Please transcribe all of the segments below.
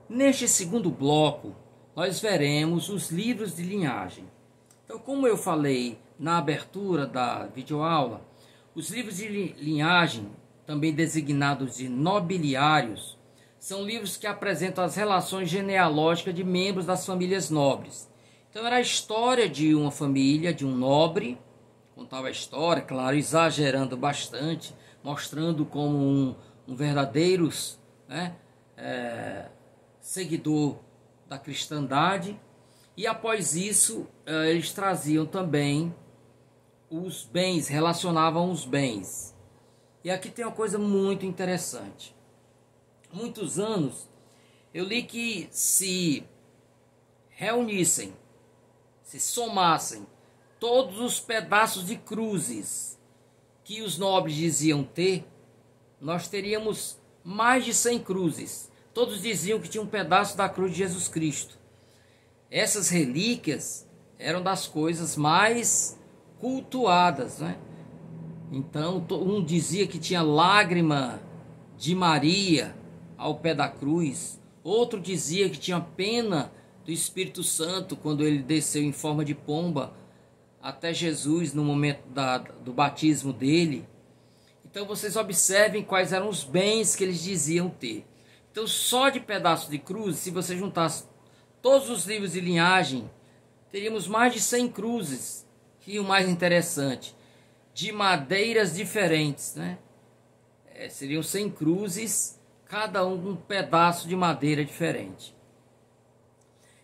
Neste segundo bloco, nós veremos os livros de linhagem. Então, como eu falei na abertura da videoaula, os livros de linhagem, também designados de nobiliários, são livros que apresentam as relações genealógicas de membros das famílias nobres. Então, era a história de uma família, de um nobre, contava a história, claro, exagerando bastante, mostrando como um verdadeiro seguidor da cristandade. E após isso, eles traziam também os bens, relacionavam os bens. E aqui tem uma coisa muito interessante. Muitos anos eu li que se reunissem, se somassem todos os pedaços de cruzes que os nobres diziam ter, nós teríamos mais de 100 cruzes. Todos diziam que tinha um pedaço da cruz de Jesus Cristo. Essas relíquias eram das coisas mais cultuadas, né? Então, um dizia que tinha lágrima de Maria ao pé da cruz. Outro dizia que tinha pena do Espírito Santo quando ele desceu em forma de pomba até Jesus no momento do batismo dele. Então, vocês observem quais eram os bens que eles diziam ter. Então, só de pedaço de cruz, se você juntasse todos os livros de linhagem, teríamos mais de 100 cruzes. E o mais interessante, de madeiras diferentes, né? Seriam 100 cruzes, cada um pedaço de madeira diferente.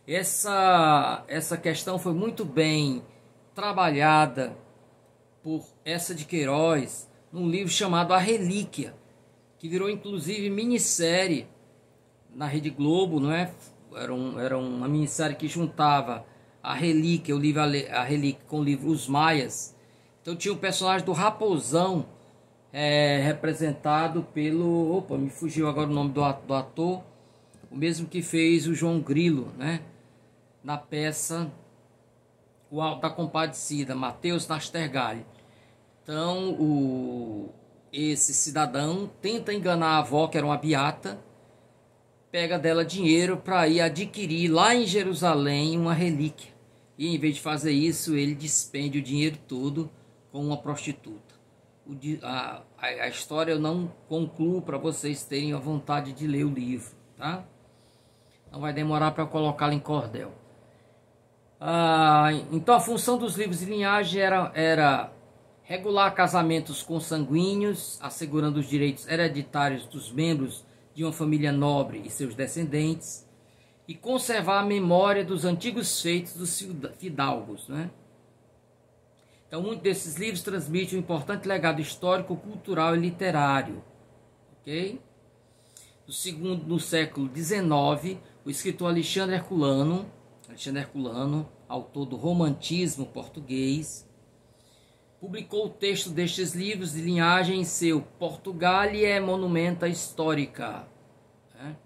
Essa questão foi muito bem trabalhada por Eça de Queiroz num livro chamado A Relíquia, que virou inclusive minissérie na Rede Globo, não é? Era uma minissérie que juntava a Relíquia, o livro A Relíquia com o livro Os Maias. Então tinha o personagem do Raposão, representado pelo... Opa, me fugiu agora o nome do ator, o mesmo que fez o João Grilo, né? Na peça O Alto da Compadecida, Matheus Nastergalli. Então esse cidadão tenta enganar a avó, que era uma beata, pega dela dinheiro para ir adquirir lá em Jerusalém uma relíquia. E em vez de fazer isso, ele despende o dinheiro todo com uma prostituta. A história eu não concluo para vocês terem a vontade de ler o livro, tá? Não vai demorar para colocá-lo em cordel. Então a função dos livros de linhagem era regular casamentos consanguíneos, assegurando os direitos hereditários dos membros de uma família nobre e seus descendentes, e conservar a memória dos antigos feitos dos fidalgos, né? Então, muitos desses livros transmitem um importante legado histórico, cultural e literário. Ok? No século XIX, o escritor Alexandre Herculano, autor do Romantismo português, publicou o texto destes livros de linhagem em seu Portugalia Monumenta Historica, né?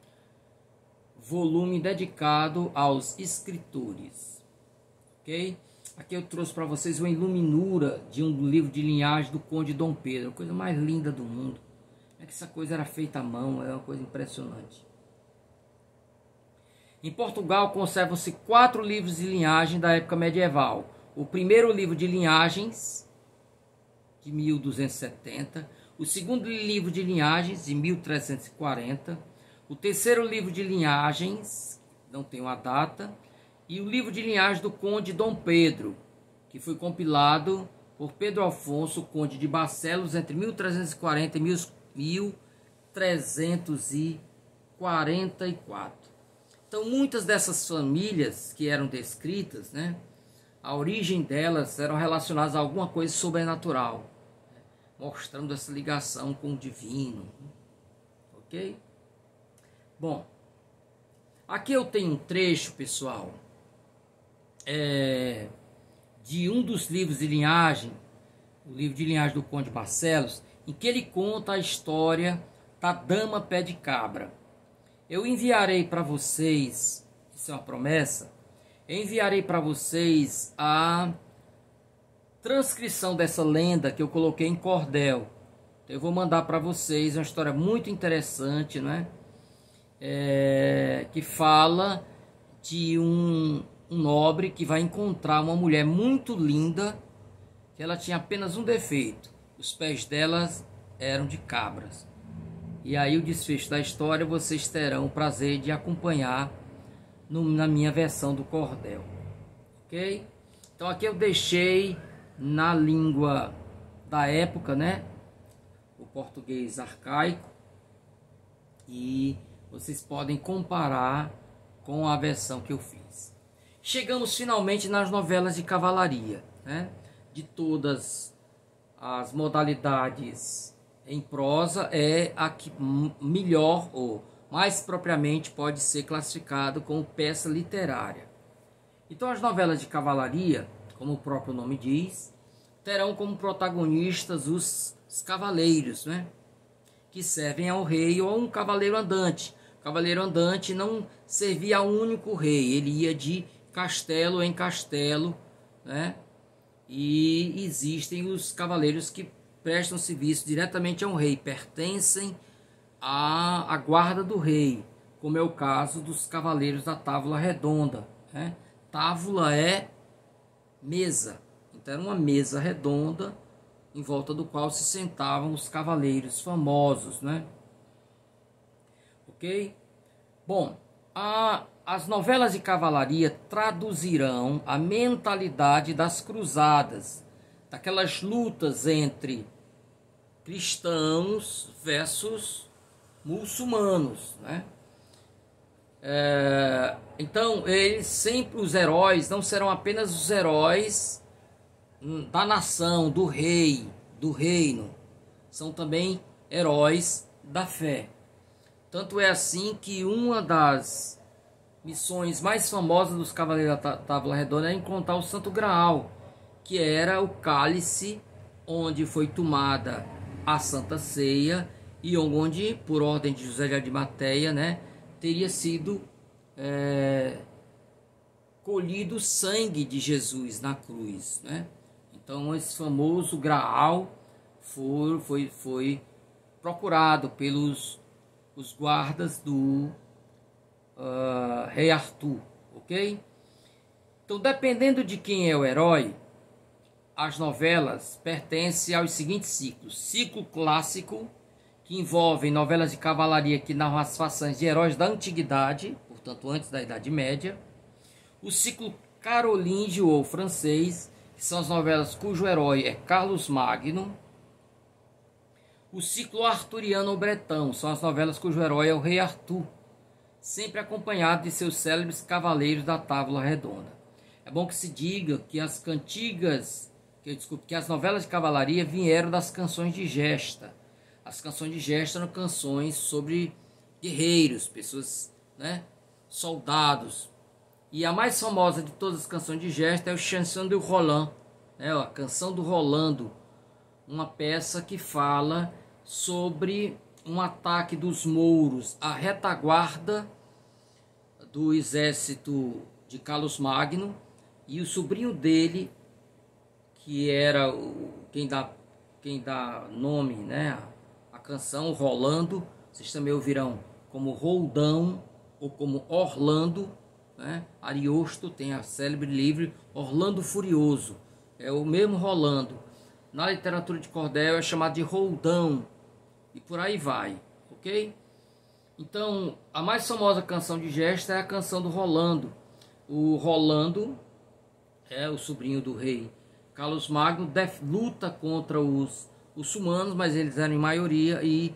Volume dedicado aos escritores. Ok? Aqui eu trouxe para vocês uma iluminura de um livro de linhagem do Conde Dom Pedro, a coisa mais linda do mundo. É que essa coisa era feita à mão, é uma coisa impressionante. Em Portugal conservam-se 4 livros de linhagem da época medieval. O primeiro livro de linhagens, de 1270, o segundo livro de linhagens, de 1340, o terceiro livro de linhagens, não tem uma data, e o livro de linhagem do Conde Dom Pedro, que foi compilado por Pedro Afonso, Conde de Barcelos, entre 1340 e 1344. Então, muitas dessas famílias que eram descritas, né, a origem delas eram relacionadas a alguma coisa sobrenatural, mostrando essa ligação com o divino. Ok? Bom, aqui eu tenho um trecho, pessoal, de um dos livros de linhagem, o livro de linhagem do Conde de Barcelos, em que ele conta a história da Dama Pé de Cabra. Eu enviarei para vocês, isso é uma promessa, eu enviarei para vocês a transcrição dessa lenda que eu coloquei em cordel. Então, eu vou mandar para vocês uma história muito interessante, né? que fala de um nobre que vai encontrar uma mulher muito linda, que ela tinha apenas um defeito: os pés delas eram de cabras. E aí o desfecho da história vocês terão o prazer de acompanhar na minha versão do cordel, ok? Então aqui eu deixei na língua da época, né, o português arcaico, e vocês podem comparar com a versão que eu fiz. Chegamos finalmente nas novelas de cavalaria, né? De todas as modalidades em prosa, é a que melhor ou mais propriamente pode ser classificado como peça literária. Então as novelas de cavalaria, como o próprio nome diz, terão como protagonistas os cavaleiros, né? Que servem ao rei ou a um cavaleiro andante. O cavaleiro andante não servia a um único rei, ele ia de castelo em castelo, né? E existem os cavaleiros que prestam serviço diretamente ao rei, pertencem à guarda do rei, como é o caso dos cavaleiros da Távola Redonda, né? Távola é mesa, então era uma mesa redonda em volta do qual se sentavam os cavaleiros famosos, né? Ok? Bom, as novelas de cavalaria traduzirão a mentalidade das cruzadas, daquelas lutas entre cristãos versus muçulmanos, né? Então, eles sempre, os heróis, não serão apenas os heróis da nação, do rei, do reino, são também heróis da fé. Tanto é assim que uma das missões mais famosas dos Cavaleiros da Távola Redonda é encontrar o Santo Graal, que era o cálice onde foi tomada a Santa Ceia e onde, por ordem de José de Arimateia, né, teria sido colhido o sangue de Jesus na cruz, né? Então esse famoso Graal foi procurado pelos os guardas do rei Arthur, ok? Então, dependendo de quem é o herói, as novelas pertencem aos seguintes ciclos: ciclo clássico, que envolve novelas de cavalaria que narram as façanhas de heróis da antiguidade, portanto antes da Idade Média; o ciclo carolíngio ou francês, que são as novelas cujo herói é Carlos Magno; o ciclo arturiano ou bretão, são as novelas cujo herói é o rei Arthur, sempre acompanhado de seus célebres cavaleiros da Távola Redonda. É bom que se diga que que as novelas de cavalaria vieram das canções de gesta. As canções de gesta eram canções sobre guerreiros, pessoas, né, soldados. E a mais famosa de todas as canções de gesta é o Chanson du Roland, né, a Canção do Rolando, uma peça que fala sobre um ataque dos mouros à retaguarda do exército de Carlos Magno, e o sobrinho dele, que era quem dá nome, né, a canção, Rolando, vocês também ouvirão como Roldão ou como Orlando, né? Ariosto tem a célebre livre Orlando Furioso, é o mesmo Rolando. Na literatura de cordel é chamado de Roldão, e por aí vai, ok? Então, a mais famosa canção de gesta é a canção do Rolando. O Rolando é o sobrinho do rei Carlos Magno, luta contra os muçulmanos, mas eles eram em maioria, e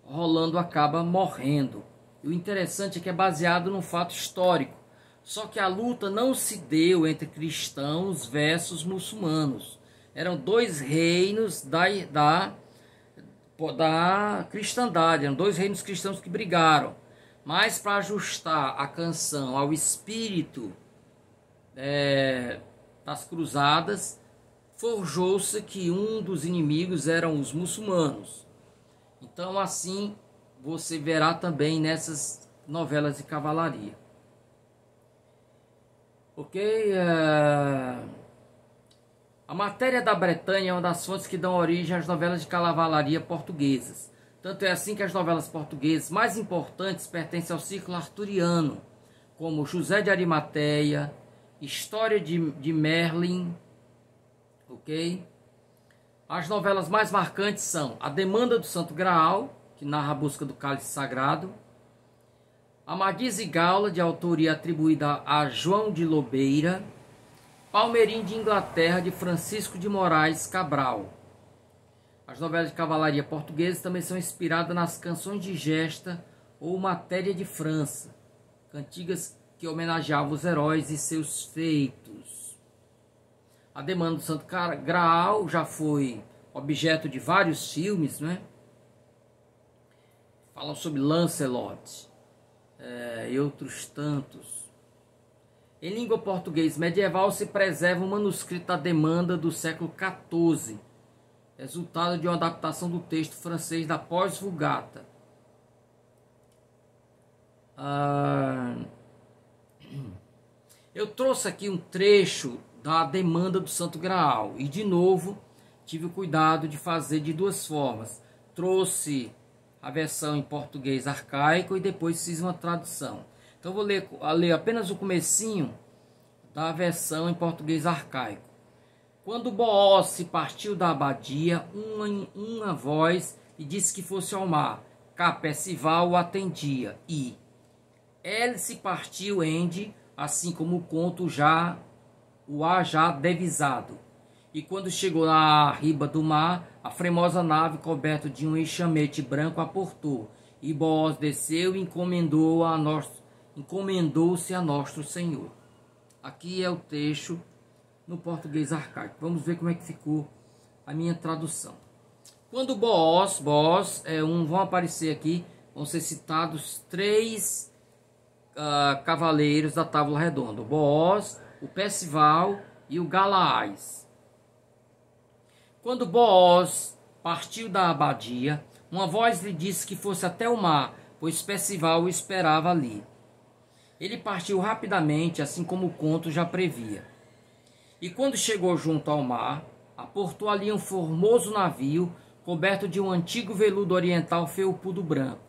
Rolando acaba morrendo. E o interessante é que é baseado num fato histórico, só que a luta não se deu entre cristãos versus muçulmanos. Eram dois reinos da cristandade, eram dois reinos cristãos que brigaram. Mas para ajustar a canção ao espírito das cruzadas, forjou-se que um dos inimigos eram os muçulmanos. Então assim você verá também nessas novelas de cavalaria. Ok? A matéria da Bretanha é uma das fontes que dão origem às novelas de cavalaria portuguesas. Tanto é assim que as novelas portuguesas mais importantes pertencem ao círculo arturiano, como José de Arimateia, História de Merlin, ok? As novelas mais marcantes são A Demanda do Santo Graal, que narra a busca do cálice sagrado, Amadis e Gaula, de autoria atribuída a João de Lobeira, Palmeirim de Inglaterra, de Francisco de Moraes Cabral. As novelas de cavalaria portuguesas também são inspiradas nas canções de gesta ou matéria de França, cantigas que homenageavam os heróis e seus feitos. A Demanda do Santo Graal já foi objeto de vários filmes, né? Falam sobre Lancelot e outros tantos. Em língua portuguesa medieval se preserva um manuscrito da Demanda do século XIV, resultado de uma adaptação do texto francês da Pós-Vulgata. Eu trouxe aqui um trecho da Demanda do Santo Graal e, de novo, tive o cuidado de fazer de duas formas. Trouxe a versão em português arcaico e depois fiz uma tradução. Então vou ler apenas o comecinho da versão em português arcaico. Quando Booz se partiu da abadia, uma voz lhe disse que fosse ao mar. Cá Percival o atendia e ele se partiu ende, assim como o conto já devisado. E quando chegou na riba do mar, a fremosa nave coberta de um enxamete branco aportou. E Booz desceu e encomendou-se a nosso Senhor. Aqui é o texto no português arcaico. Vamos ver como é que ficou a minha tradução. Quando Booz vão aparecer aqui, vão ser citados três cavaleiros da Távola Redonda: o Booz, o Percival e o Galaás. Quando Booz partiu da abadia, uma voz lhe disse que fosse até o mar, pois Percival o esperava ali. Ele partiu rapidamente, assim como o conto já previa. E quando chegou junto ao mar, aportou ali um formoso navio, coberto de um antigo veludo oriental felpudo branco.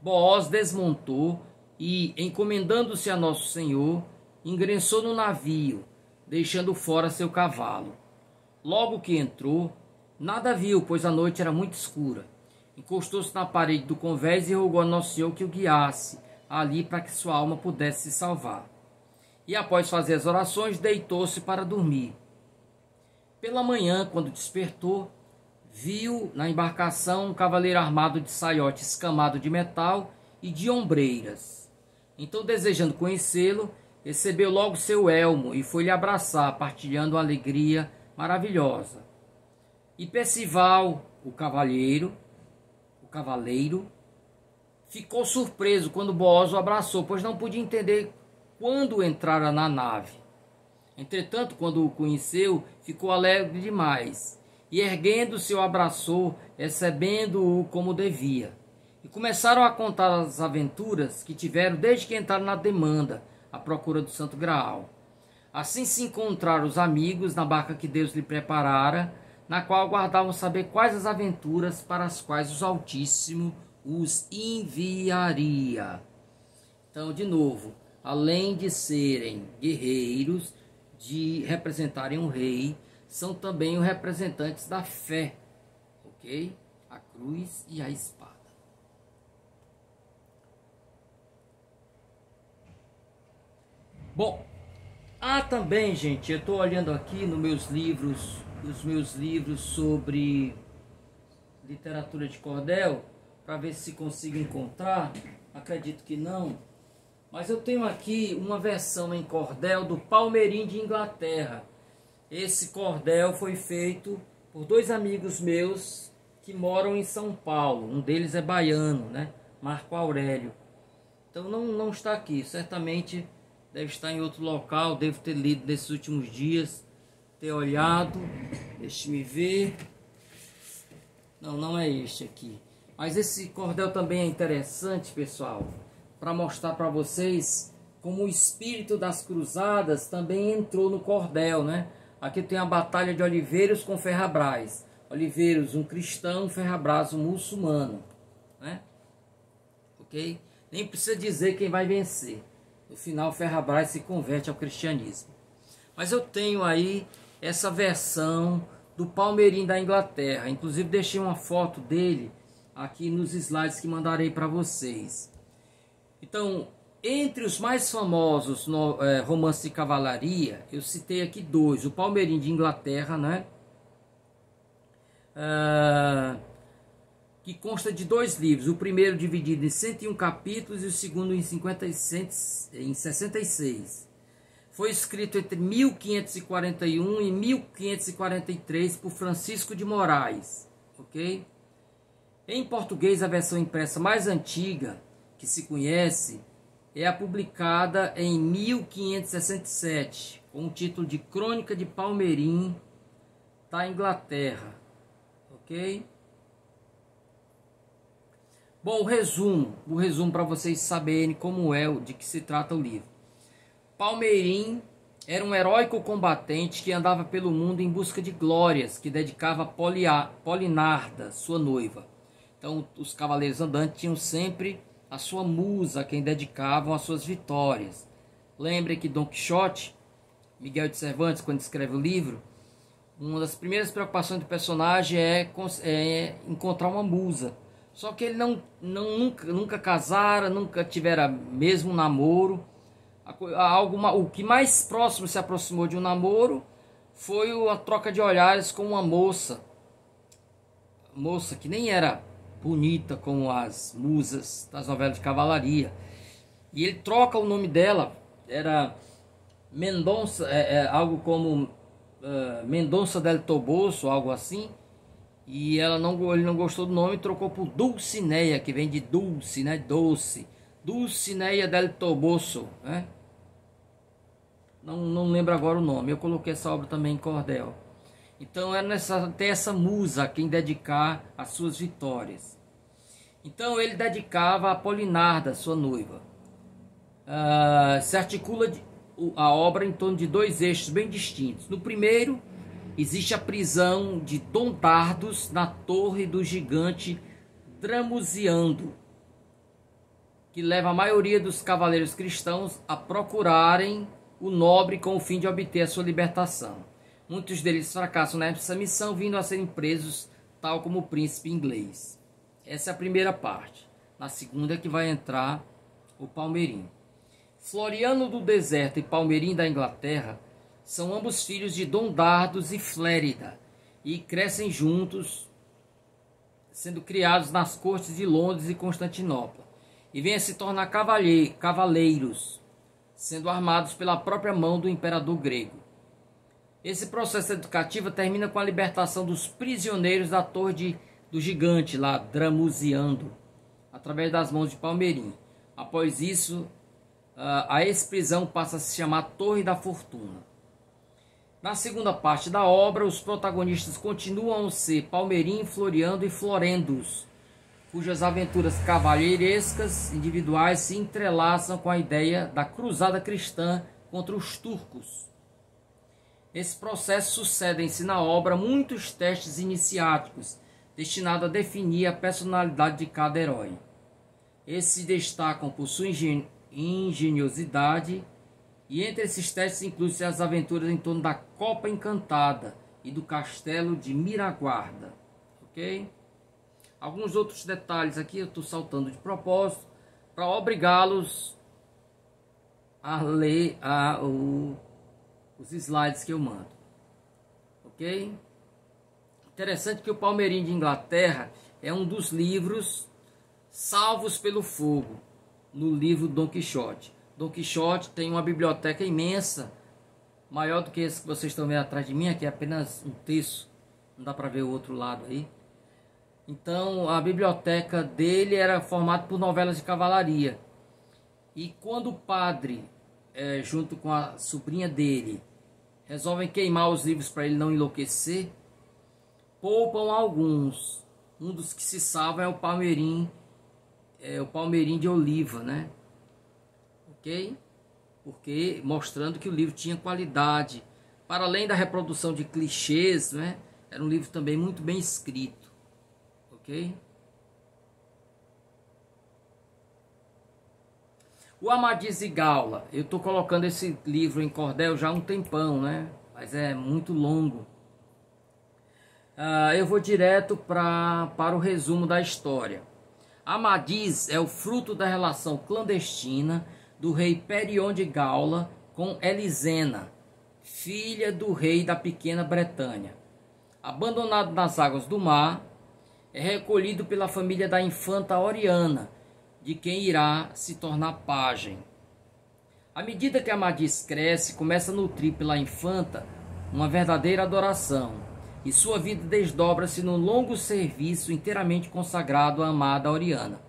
Booz desmontou e, encomendando-se a Nosso Senhor, ingressou no navio, deixando fora seu cavalo. Logo que entrou, nada viu, pois a noite era muito escura. Encostou-se na parede do convés e rogou a Nosso Senhor que o guiasse ali para que sua alma pudesse se salvar. E após fazer as orações, deitou-se para dormir. Pela manhã, quando despertou, viu na embarcação um cavaleiro armado de saiote escamado de metal e de ombreiras. Então, desejando conhecê-lo, recebeu logo seu elmo e foi lhe abraçar, partilhando uma alegria maravilhosa. E Percival, o cavaleiro, ficou surpreso quando Booz o abraçou, pois não podia entender quando entrara na nave. Entretanto, quando o conheceu, ficou alegre demais, e erguendo-se o abraçou, recebendo-o como devia. E começaram a contar as aventuras que tiveram desde que entraram na Demanda, à procura do Santo Graal. Assim se encontraram os amigos na barca que Deus lhe preparara, na qual aguardavam saber quais as aventuras para as quais o Altíssimo os enviaria. Então, de novo, além de serem guerreiros, de representarem um rei, são também os representantes da fé, ok? A cruz e a espada. Bom, também, gente, eu estou olhando aqui nos meus livros sobre literatura de cordel, para ver se consigo encontrar. Acredito que não, mas eu tenho aqui uma versão em cordel do Palmeirim de Inglaterra. Esse cordel foi feito por dois amigos meus que moram em São Paulo. Um deles é baiano, né? Marco Aurélio. Então não está aqui, certamente deve estar em outro local, devo ter lido nesses últimos dias, ter olhado. Deixe-me ver. Não é este aqui. Mas esse cordel também é interessante, pessoal, para mostrar para vocês como o espírito das cruzadas também entrou no cordel, né? Aqui tem a Batalha de Oliveiros com Ferrabras. Oliveiros, um cristão, Ferrabras, um muçulmano, né? Ok? Nem precisa dizer quem vai vencer. No final, Ferrabras se converte ao cristianismo. Mas eu tenho aí essa versão do Palmeirim da Inglaterra. Inclusive deixei uma foto dele aqui nos slides que mandarei para vocês. Então, entre os mais famosos romances de cavalaria, eu citei aqui dois. O Palmeirim de Inglaterra, né? Que consta de dois livros. O primeiro dividido em 101 capítulos e o segundo em 66. Foi escrito entre 1541 e 1543 por Francisco de Moraes. Ok? Em português, a versão impressa mais antiga que se conhece é a publicada em 1567, com o título de Crônica de Palmeirim da Inglaterra. Ok? Bom, o resumo para vocês saberem como é, de que se trata o livro. Palmeirim era um heróico combatente que andava pelo mundo em busca de glórias, que dedicava a Polinarda, sua noiva. Então, os cavaleiros andantes tinham sempre a sua musa, a quem dedicavam as suas vitórias. Lembre que Dom Quixote, Miguel de Cervantes, quando escreve o livro, uma das primeiras preocupações do personagem é encontrar uma musa. Só que ele nunca casara, nunca tivera mesmo namoro. O que mais próximo se aproximou de um namoro foi a troca de olhares com uma moça que nem era bonita como as musas das novelas de cavalaria. E ele troca o nome dela, era Mendonça, algo como Mendonça del Toboso, algo assim. E ele não gostou do nome e trocou por Dulcinea, que vem de dulce, né? Doce. Dulcinea del Toboso, né? Não lembro agora o nome. Eu coloquei essa obra também em cordel. Então era ter essa musa a quem dedicar as suas vitórias. Então ele dedicava a Polinarda, sua noiva. Se articula a obra em torno de dois eixos bem distintos. No primeiro, existe a prisão de Dom Dardos na torre do gigante Dramuziando, que leva a maioria dos cavaleiros cristãos a procurarem o nobre com o fim de obter a sua libertação. Muitos deles fracassam nessa missão, vindo a serem presos, tal como o príncipe inglês. Essa é a primeira parte. Na segunda é que vai entrar o Palmeirim. Floriano do Deserto e Palmeirim da Inglaterra são ambos filhos de Dom Dardos e Flérida, e crescem juntos, sendo criados nas cortes de Londres e Constantinopla, e vêm a se tornar cavaleiros, sendo armados pela própria mão do imperador grego. Esse processo educativo termina com a libertação dos prisioneiros da torre do gigante, lá Dramuziando, através das mãos de Palmeirim. Após isso, a ex-prisão passa a se chamar Torre da Fortuna. Na segunda parte da obra, os protagonistas continuam a ser Palmeirim, Floriano e Florendos, cujas aventuras cavalheirescas individuais se entrelaçam com a ideia da cruzada cristã contra os turcos. Nesse processo sucedem-se na obra muitos testes iniciáticos, destinados a definir a personalidade de cada herói. Esses se destacam por sua engenhosidade, e entre esses testes incluem-se as aventuras em torno da Copa Encantada e do Castelo de Miraguarda. Ok? Alguns outros detalhes aqui eu estou saltando de propósito para obrigá-los a ler os slides que eu mando. Ok? Interessante que o Palmeirim de Inglaterra é um dos livros salvos pelo fogo no livro Dom Quixote. Dom Quixote tem uma biblioteca imensa, maior do que esse que vocês estão vendo atrás de mim, aqui é apenas um terço, não dá para ver o outro lado aí. Então a biblioteca dele era formada por novelas de cavalaria. E quando o padre, junto com a sobrinha dele, resolvem queimar os livros para ele não enlouquecer, poupam alguns. Um dos que se salva é o Palmeirim de Oliva, né? Ok? Porque mostrando que o livro tinha qualidade. Para além da reprodução de clichês, né? Era um livro também muito bem escrito, ok? O Amadis de Gaula, eu estou colocando esse livro em cordel já há um tempão, né? Mas é muito longo. Eu vou direto para o resumo da história. Amadis é o fruto da relação clandestina do rei Perion de Gaula com Elisena, filha do rei da pequena Bretanha. Abandonado nas águas do mar, é recolhido pela família da infanta Oriana, de quem irá se tornar pajem. À medida que Amadis cresce, começa a nutrir pela infanta uma verdadeira adoração, e sua vida desdobra-se num longo serviço inteiramente consagrado à amada Oriana.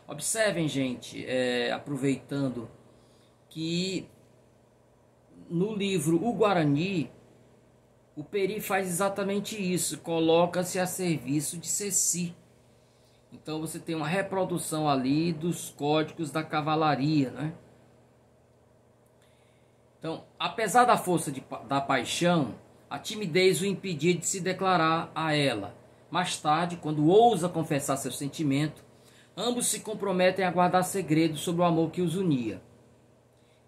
Observem, gente, aproveitando, que no livro O Guarani, o Peri faz exatamente isso, coloca-se a serviço de Ceci. Então você tem uma reprodução ali dos códigos da cavalaria, né? Então, apesar da força da paixão, a timidez o impedia de se declarar a ela. Mais tarde, quando ousa confessar seu sentimento, ambos se comprometem a guardar segredo sobre o amor que os unia.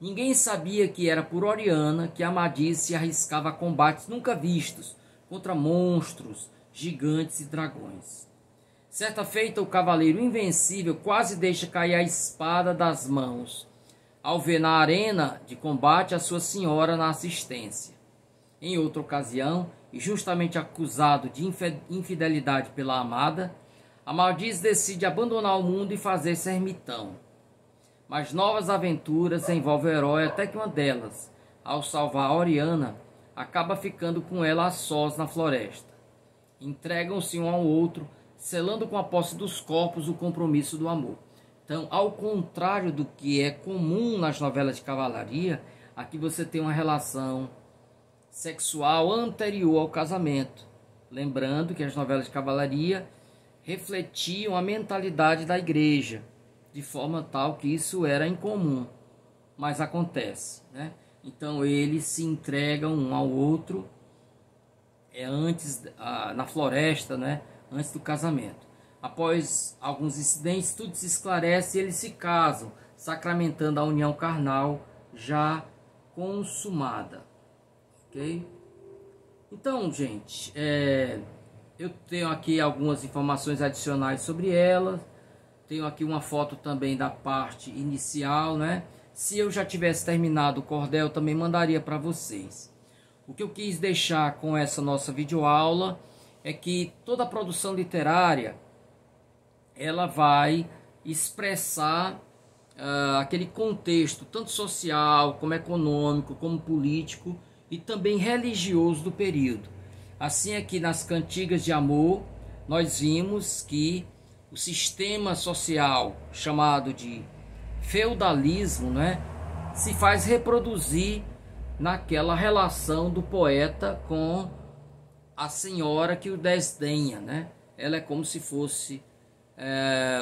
Ninguém sabia que era por Oriana que Amadis se arriscava a combates nunca vistos contra monstros, gigantes e dragões. Certa feita, o cavaleiro invencível quase deixa cair a espada das mãos, ao ver na arena de combate a sua senhora na assistência. Em outra ocasião, e justamente acusado de infidelidade pela amada, Amadis decide abandonar o mundo e fazer-se ermitão. Mas novas aventuras envolvem o herói até que uma delas, ao salvar Oriana, acaba ficando com ela a sós na floresta. Entregam-se um ao outro, selando com a posse dos corpos o compromisso do amor. Então, ao contrário do que é comum nas novelas de cavalaria, aqui você tem uma relação sexual anterior ao casamento. Lembrando que as novelas de cavalaria refletiam a mentalidade da igreja, de forma tal que isso era incomum, mas acontece, né? Então eles se entregam um ao outro antes na floresta, né? Antes do casamento. Após alguns incidentes, tudo se esclarece e eles se casam, sacramentando a união carnal já consumada. Ok? Então, gente, eu tenho aqui algumas informações adicionais sobre ela. Tenho aqui uma foto também da parte inicial, né? Se eu já tivesse terminado o cordel, também mandaria para vocês. O que eu quis deixar com essa nossa videoaula é que toda a produção literária ela vai expressar aquele contexto, tanto social, como econômico, como político e também religioso do período. Assim, aqui nas Cantigas de Amor, nós vimos que o sistema social chamado de feudalismo, né, se faz reproduzir naquela relação do poeta com a senhora que o desdenha, né? Ela é como se fosse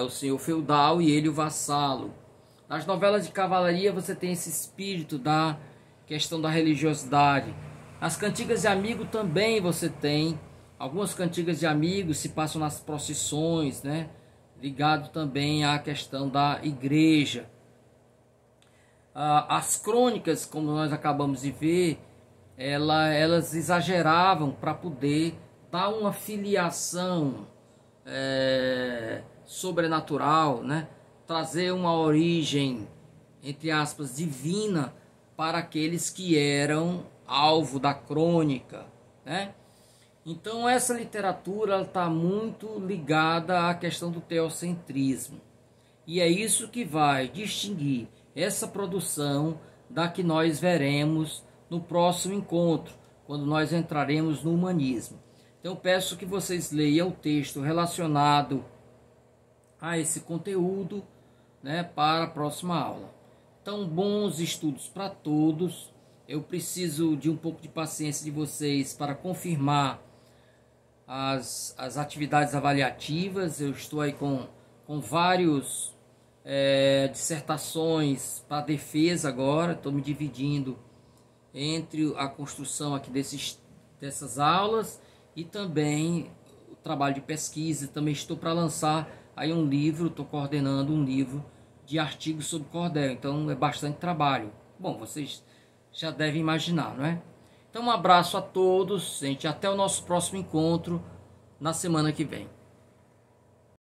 o senhor feudal e ele o vassalo. Nas novelas de cavalaria você tem esse espírito da questão da religiosidade. As cantigas de amigo também você tem. Algumas cantigas de amigos se passam nas procissões, né? Ligado também à questão da igreja. As crônicas, como nós acabamos de ver, elas exageravam para poder dar uma filiação sobrenatural, né? Trazer uma origem, entre aspas, divina para aqueles que eram alvo da crônica, né? Então essa literatura está muito ligada à questão do teocentrismo. E é isso que vai distinguir essa produção da que nós veremos no próximo encontro, quando nós entraremos no humanismo. Então peço que vocês leiam o texto relacionado a esse conteúdo, né, para a próxima aula. Então, bons estudos para todos. Eu preciso de um pouco de paciência de vocês para confirmar as atividades avaliativas. Eu estou aí com vários dissertações para defesa agora. Estou me dividindo entre a construção aqui dessas aulas e também o trabalho de pesquisa. Também estou para lançar aí um livro, estou coordenando um livro de artigos sobre cordel, então é bastante trabalho. Bom, vocês já devem imaginar, não é? Então um abraço a todos, gente, até o nosso próximo encontro na semana que vem.